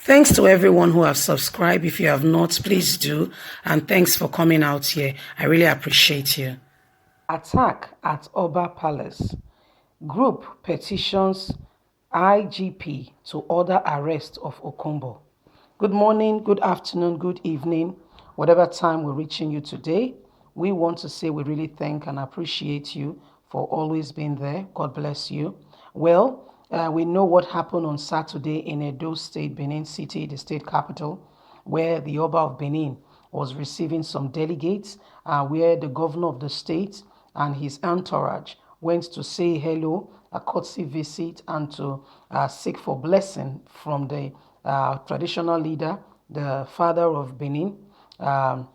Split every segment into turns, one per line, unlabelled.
Thanks to everyone who have subscribed. If you have not, please do. And thanks for coming out here. I really appreciate you. Attack at Oba Palace. Group petitions IGP to order arrest of Okumbo. Good morning, good afternoon, good evening, whatever time we're reaching you today. We want to say we really thank and appreciate you for always being there. God bless you. Well, we know what happened on Saturday in Edo State, Benin City, the state capital, where the Oba of Benin was receiving some delegates, where the governor of the state and his entourage went to say hello, a courtesy visit, and to seek for blessing from the traditional leader, the father of Benin, to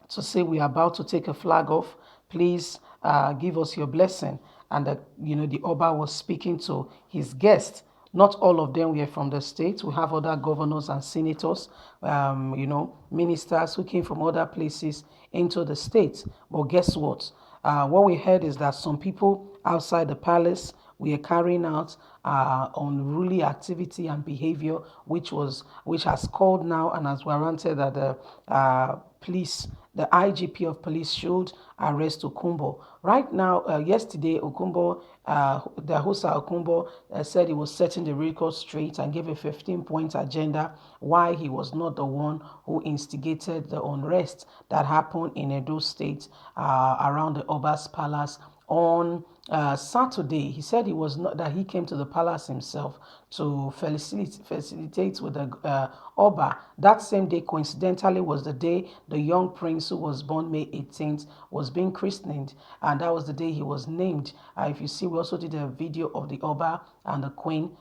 say we are about to take a flag off. Please give us your blessing. And the Oba was speaking to his guests. Not all of them were from the state. We have other governors and senators, ministers who came from other places into the state. But guess what? What we heard is that some people outside the palace were carrying out unruly activity and behavior, which has called now and has warranted that the the IGP of police should arrest Okumbo. Right now, yesterday, Okumbo, the Husa Okumbo, said he was setting the record straight and gave a 15-point agenda why he was not the one who instigated the unrest that happened in Edo State around the Oba's palace on Saturday. He said he came to the palace himself to facilitate with the Oba. That same day, coincidentally, was the day the young prince who was born May 18th was being christened, and that was the day he was named. If you see, we also did a video of the Oba and the Queen,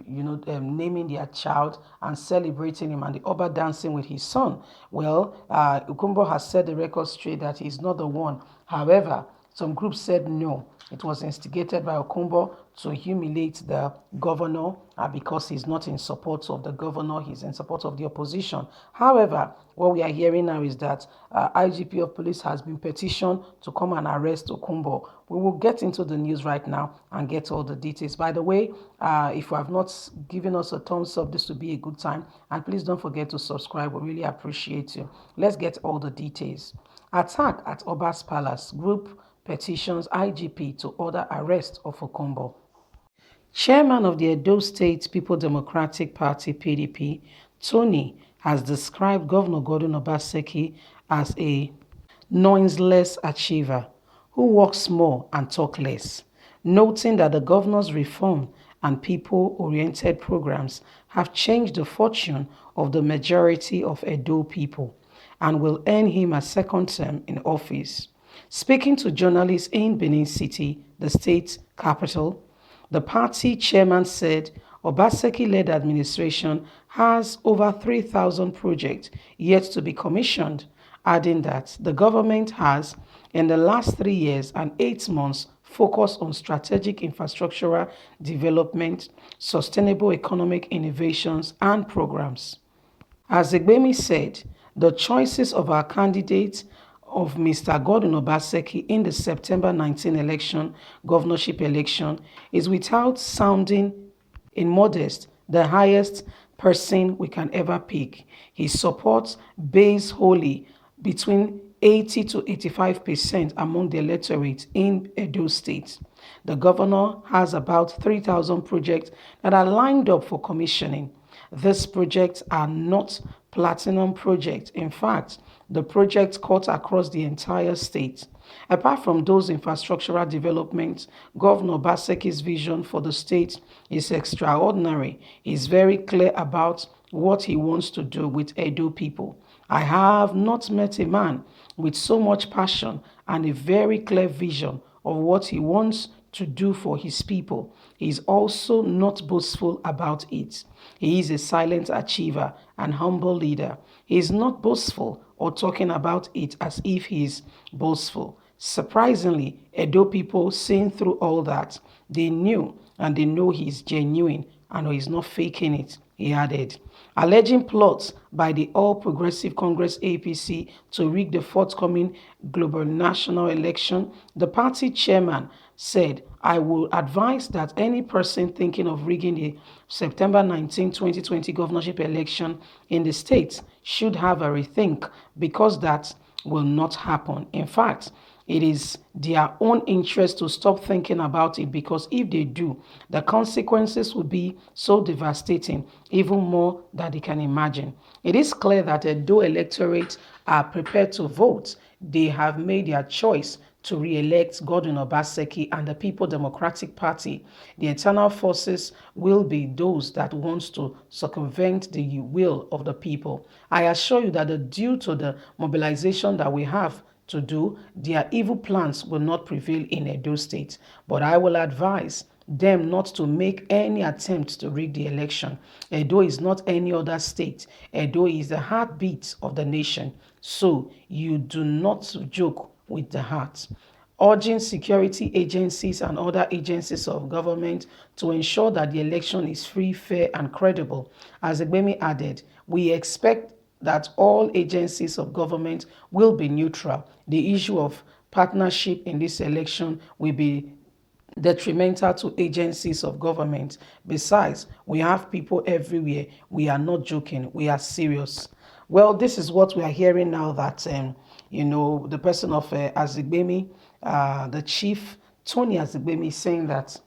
naming their child and celebrating him, and the Oba dancing with his son. Well, Ukumbo has set the record straight that he's not the one. However, some groups said no. It was instigated by Okumbo to humiliate the governor because he's not in support of the governor, he's in support of the opposition. However, what we are hearing now is that IGP of police has been petitioned to come and arrest Okumbo. We will get into the news right now and get all the details. By the way, if you have not given us a thumbs up, this would be a good time. And please don't forget to subscribe. We really appreciate you. Let's get all the details. Attack at Oba's Palace. Group petitions IGP to order arrest of Okumbo. Chairman of the Edo State People Democratic Party (PDP), Tony, has described Governor Godwin Obaseki as a noiseless achiever who walks more and talks less, noting that the governor's reform and people-oriented programs have changed the fortune of the majority of Edo people and will earn him a second term in office. Speaking to journalists in Benin City, the state capital, the party chairman said Obaseki-led administration has over 3,000 projects yet to be commissioned, adding that the government has, in the last 3 years and 8 months, focused on strategic infrastructural development, sustainable economic innovations, and programs. As Egbemi said, the choices of our candidates of Mr. Godwin Obaseki in the September 19 governorship election is without sounding immodest, the highest person we can ever pick. His support base wholly between 80 to 85% among the electorate in Edo State. The governor has about 3,000 projects that are lined up for commissioning. These projects are not platinum projects. In fact, the projects cut across the entire state. Apart from those infrastructural developments, Governor Obaseki's vision for the state is extraordinary. He's very clear about what he wants to do with Edo people. I have not met a man with so much passion and a very clear vision of what he wants to do for his people. He is also not boastful about it. He is a silent achiever and humble leader. He is not boastful or talking about it as if he is boastful. Surprisingly, Edo people, seeing through all that, they knew and they know he is genuine and he's not faking it, he added. Alleging plots by the All Progressive Congress APC to rig the forthcoming global national election, the party chairman said I will advise that any person thinking of rigging the September 19, 2020 governorship election in the state should have a rethink, because that will not happen. In fact, it is their own interest to stop thinking about it, because if they do, the consequences will be so devastating, even more than they can imagine. It is clear that though electorates are prepared to vote, they have made their choice to re-elect Godwin Obaseki and the People Democratic Party. The internal forces will be those that wants to circumvent the will of the people. I assure you that due to the mobilization that we have to do, their evil plans will not prevail in Edo State. But I will advise them not to make any attempt to rig the election. Edo is not any other state. Edo is the heartbeat of the nation. So you do not joke with the heart. Urging security agencies and other agencies of government to ensure that the election is free, fair, and credible. As Egbemi added, we expect that all agencies of government will be neutral. The issue of partnership in this election will be detrimental to agencies of government. Besides, we have people everywhere. We are not joking. We are serious. Well, this is what we are hearing now, that, the person of Azigbemi, the chief, Tony Azigbemi, is saying that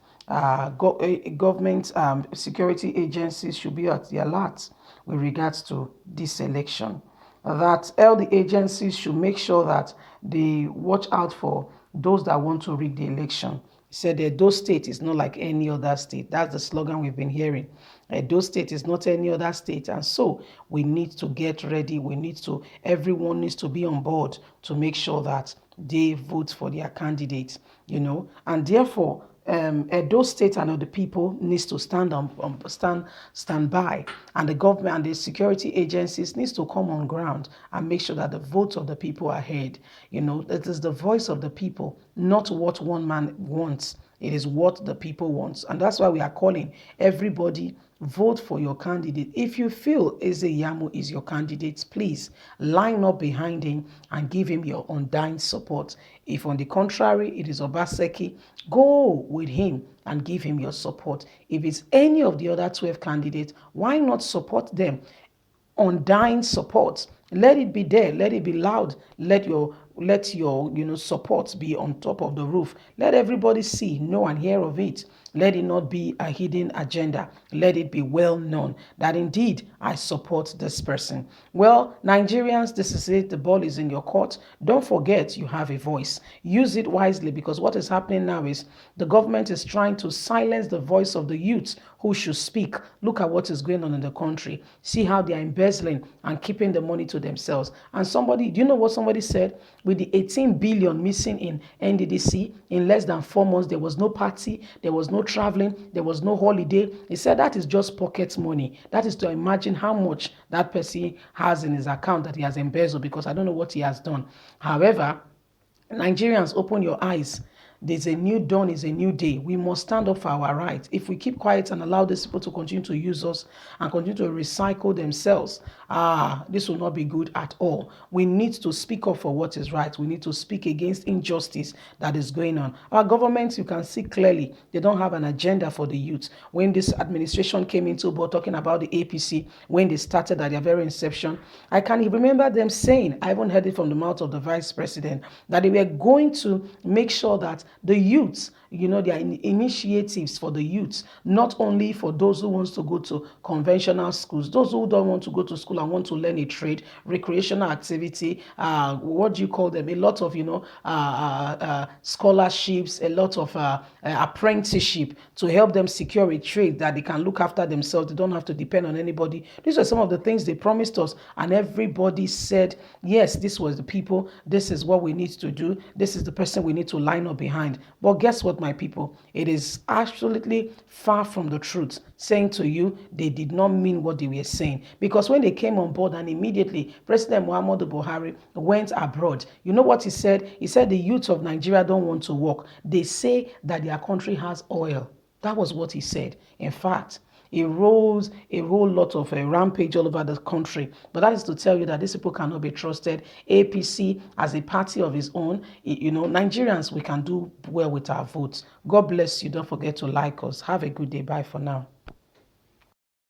government security agencies should be at the alert with regards to this election. That all the agencies should make sure that they watch out for those that want to rig the election. He said Edo State is not like any other state. That's the slogan we've been hearing. Edo State is not any other state. And so we need to get ready. Everyone needs to be on board to make sure that they vote for their candidate, and therefore Edo State and the people needs to stand by, and the government and the security agencies needs to come on ground and make sure that the votes of the people are heard. It is the voice of the people, not what one man wants. It is what the people want. And that's why we are calling everybody, vote for your candidate. If you feel Eze Yamu is your candidate, please line up behind him and give him your undying support. If on the contrary, it is Obaseki, go with him and give him your support. If it's any of the other 12 candidates, why not support them? Undying support. Let it be there. Let it be loud. Let your support be on top of the roof. Let everybody see, know, and hear of it. Let it not be a hidden agenda. Let it be well known that indeed I support this person. Well, Nigerians, this is it. The ball is in your court. Don't forget you have a voice. Use it wisely, because what is happening now is the government is trying to silence the voice of the youth who should speak. Look at what is going on in the country. See how they are embezzling and keeping the money to themselves. And do you know what somebody said? With the 18 billion missing in NDDC, in less than 4 months, there was no party, there was no traveling, there was no holiday. He said that is just pocket money. That is to imagine how much that person has in his account that he has embezzled, because I don't know what he has done. However, Nigerians, open your eyes. There's a new dawn, is a new day. We must stand up for our rights. If we keep quiet and allow these people to continue to use us and continue to recycle themselves, this will not be good at all. We need to speak up for what is right. We need to speak against injustice that is going on. Our governments, you can see clearly, they don't have an agenda for the youth. When this administration came into board, talking about the APC, when they started at their very inception, I can remember them saying, I even heard it from the mouth of the vice president, that they were going to make sure that the youths, their initiatives for the youths, not only for those who wants to go to conventional schools, those who don't want to go to school and want to learn a trade, recreational activity, what do you call them? A lot of, scholarships, a lot of apprenticeship to help them secure a trade that they can look after themselves. They don't have to depend on anybody. These are some of the things they promised us, and everybody said, yes, this was the people. This is what we need to do. This is the person we need to line up behind. But guess what, my people? It is absolutely far from the truth saying to you they did not mean what they were saying. Because when they came on board and immediately President Muhammadu Buhari went abroad, you know what he said? He said the youth of Nigeria don't want to work. They say that their country has oil. That was what he said. In fact, it rolls a whole lot of rampage all over the country. But that is to tell you that these people cannot be trusted. APC as a party of its own, Nigerians, we can do well with our votes. God bless you. Don't forget to like us. Have a good day. Bye for now.